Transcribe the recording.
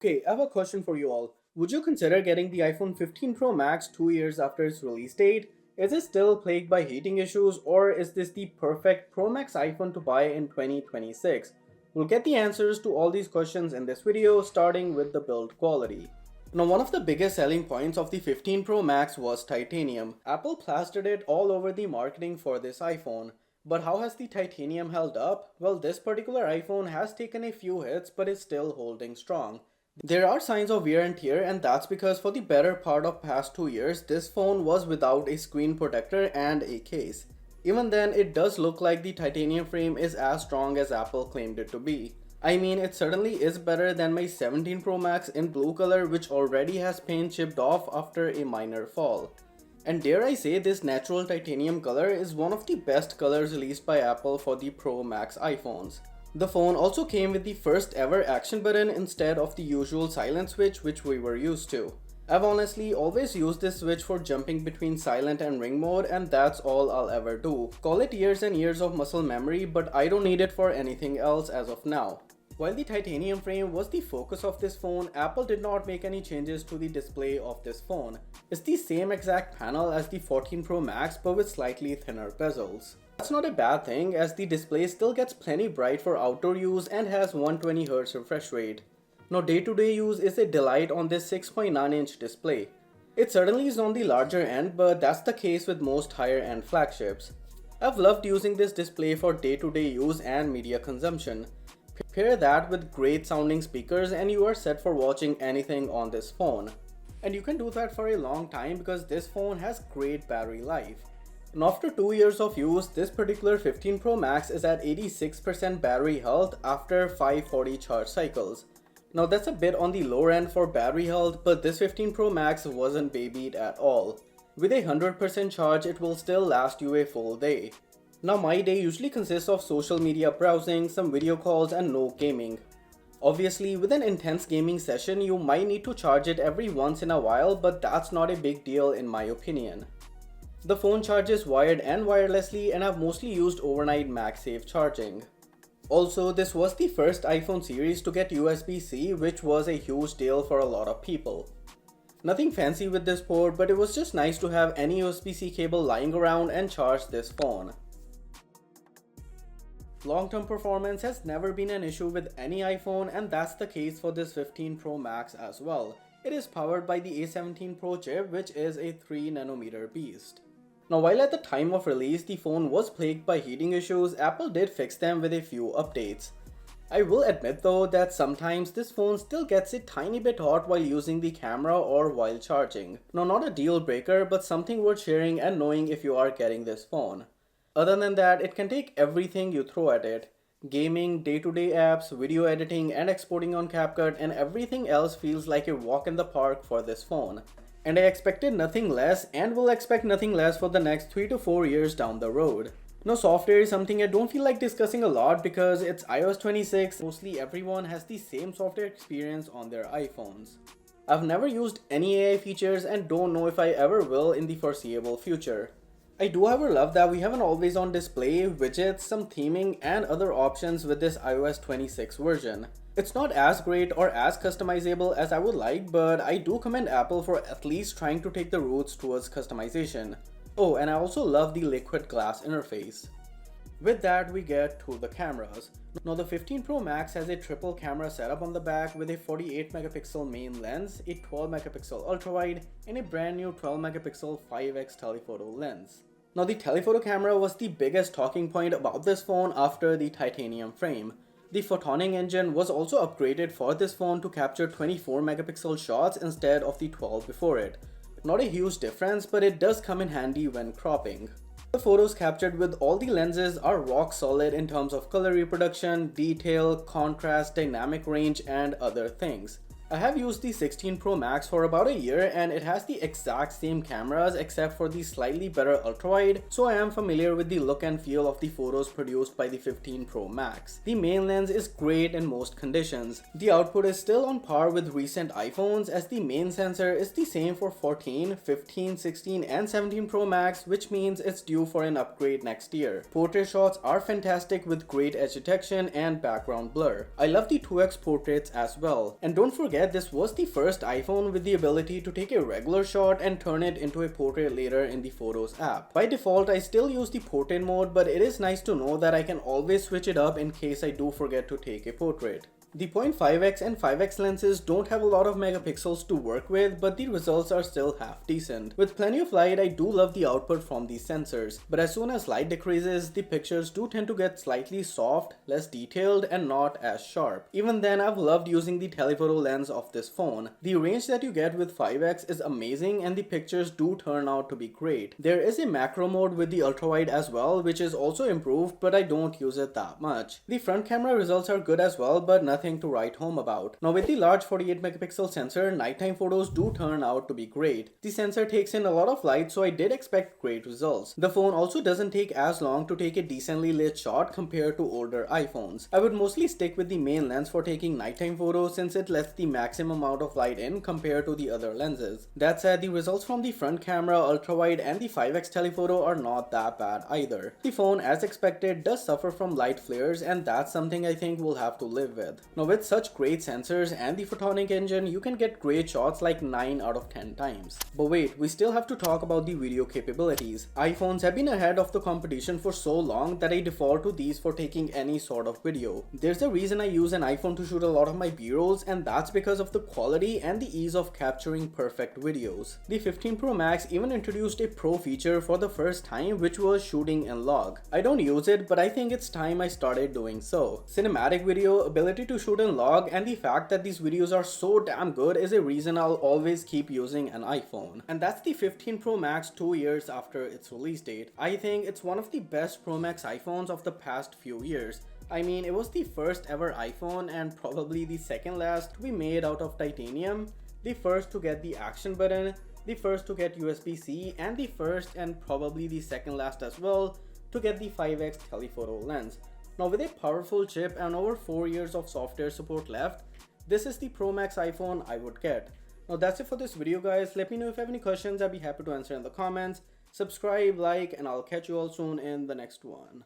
Okay, I have a question for you all. Would you consider getting the iPhone 15 Pro Max 2 years after its release date? Is it still plagued by heating issues, or is this the perfect Pro Max iPhone to buy in 2026? We'll get the answers to all these questions in this video, starting with the build quality. Now, one of the biggest selling points of the 15 Pro Max was titanium. Apple plastered it all over the marketing for this iPhone. But how has the titanium held up? Well, this particular iPhone has taken a few hits but is still holding strong. There are signs of wear and tear, and that's because for the better part of past 2 years, this phone was without a screen protector and a case. Even then, it does look like the titanium frame is as strong as Apple claimed it to be. I mean, it certainly is better than my 17 Pro Max in blue color, which already has paint chipped off after a minor fall. And dare I say, this natural titanium color is one of the best colors released by Apple for the Pro Max iPhones. The phone also came with the first ever action button instead of the usual silent switch which we were used to. I've honestly always used this switch for jumping between silent and ring mode, and that's all I'll ever do. Call it years and years of muscle memory, but I don't need it for anything else as of now. While the titanium frame was the focus of this phone, Apple did not make any changes to the display of this phone. It's the same exact panel as the 14 Pro Max but with slightly thinner bezels. That's not a bad thing, as the display still gets plenty bright for outdoor use and has 120Hz refresh rate. Now, day-to-day use is a delight on this 6.9-inch display. It certainly is on the larger end, but that's the case with most higher-end flagships. I've loved using this display for day-to-day use and media consumption. Pair that with great sounding speakers and you are set for watching anything on this phone. And you can do that for a long time because this phone has great battery life. And after 2 years of use, this particular 15 Pro Max is at 86% battery health after 540 charge cycles. Now that's a bit on the lower end for battery health, but this 15 Pro Max wasn't babied at all. With a 100% charge, it will still last you a full day. Now my day usually consists of social media browsing, some video calls and no gaming. Obviously, with an intense gaming session, you might need to charge it every once in a while, but that's not a big deal in my opinion. The phone charges wired and wirelessly, and I've mostly used overnight MagSafe charging. Also, this was the first iPhone series to get USB-C, which was a huge deal for a lot of people. Nothing fancy with this port, but it was just nice to have any USB-C cable lying around and charge this phone. Long-term performance has never been an issue with any iPhone, and that's the case for this 15 Pro Max as well. It is powered by the A17 Pro chip, which is a 3nm beast. Now, while at the time of release the phone was plagued by heating issues, Apple did fix them with a few updates. I will admit though that sometimes this phone still gets a tiny bit hot while using the camera or while charging. Now, not a deal breaker, but something worth sharing and knowing if you are getting this phone. Other than that, it can take everything you throw at it. Gaming, day-to-day apps, video editing and exporting on CapCut, and everything else feels like a walk in the park for this phone. And I expected nothing less and will expect nothing less for the next 3 to 4 years down the road. Now, software is something I don't feel like discussing a lot because it's iOS 26. Mostly everyone has the same software experience on their iPhones. I've never used any AI features and don't know if I ever will in the foreseeable future. I do however love that we have an always on display, widgets, some theming and other options with this iOS 26 version. It's not as great or as customizable as I would like, but I do commend Apple for at least trying to take the routes towards customization. Oh, and I also love the liquid glass interface. With that, we get to the cameras. Now, the 15 Pro Max has a triple camera setup on the back with a 48 megapixel main lens, a 12 megapixel ultra wide, and a brand new 12 megapixel 5x telephoto lens. Now, the telephoto camera was the biggest talking point about this phone after the titanium frame. The photonic engine was also upgraded for this phone to capture 24 megapixel shots instead of the 12 before it. Not a huge difference, but it does come in handy when cropping. The photos captured with all the lenses are rock solid in terms of color reproduction, detail, contrast, dynamic range, and other things. I have used the 16 Pro Max for about a year and it has the exact same cameras except for the slightly better ultra-wide, so I am familiar with the look and feel of the photos produced by the 15 Pro Max. The main lens is great in most conditions. The output is still on par with recent iPhones as the main sensor is the same for 14, 15, 16 and 17 Pro Max, which means it's due for an upgrade next year. Portrait shots are fantastic with great edge detection and background blur. I love the 2x portraits as well. And don't forget forget this was the first iPhone with the ability to take a regular shot and turn it into a portrait later in the Photos app. By default, I still use the portrait mode, but it is nice to know that I can always switch it up in case I do forget to take a portrait. The 0.5x and 5x lenses don't have a lot of megapixels to work with, but the results are still half decent. With plenty of light, I do love the output from these sensors, but as soon as light decreases, the pictures do tend to get slightly soft, less detailed, and not as sharp. Even then, I've loved using the telephoto lens of this phone. The range that you get with 5x is amazing and the pictures do turn out to be great. There is a macro mode with the ultrawide as well, which is also improved, but I don't use it that much. The front camera results are good as well, but nothing to write home about. Now with the large 48 megapixel sensor, nighttime photos do turn out to be great. The sensor takes in a lot of light, so I did expect great results. The phone also doesn't take as long to take a decently lit shot compared to older iPhones. I would mostly stick with the main lens for taking nighttime photos since it lets the maximum amount of light in compared to the other lenses. That said, the results from the front camera, ultrawide, and the 5x telephoto are not that bad either. The phone, as expected, does suffer from light flares, and that's something I think we'll have to live with. Now with such great sensors and the photonic engine, you can get great shots like 9 out of 10 times. But wait, we still have to talk about the video capabilities. iPhones have been ahead of the competition for so long that I default to these for taking any sort of video. There's a reason I use an iPhone to shoot a lot of my B-rolls, and that's because of the quality and the ease of capturing perfect videos. The 15 Pro Max even introduced a pro feature for the first time, which was shooting in log. I don't use it, but I think it's time I started doing so. Cinematic video, ability to shoot in log, and the fact that these videos are so damn good is a reason I'll always keep using an iPhone. And that's the 15 Pro Max 2 years after its release date. I think it's one of the best Pro Max iPhones of the past few years. I mean, it was the first ever iPhone and probably the second last to be made out of titanium, the first to get the action button, the first to get USB-C, and the first and probably the second last as well to get the 5x telephoto lens. Now with a powerful chip and over 4 years of software support left, this is the Pro Max iPhone I would get. Now that's it for this video guys. Let me know if you have any questions. I'd be happy to answer in the comments. Subscribe, like, and I'll catch you all soon in the next one.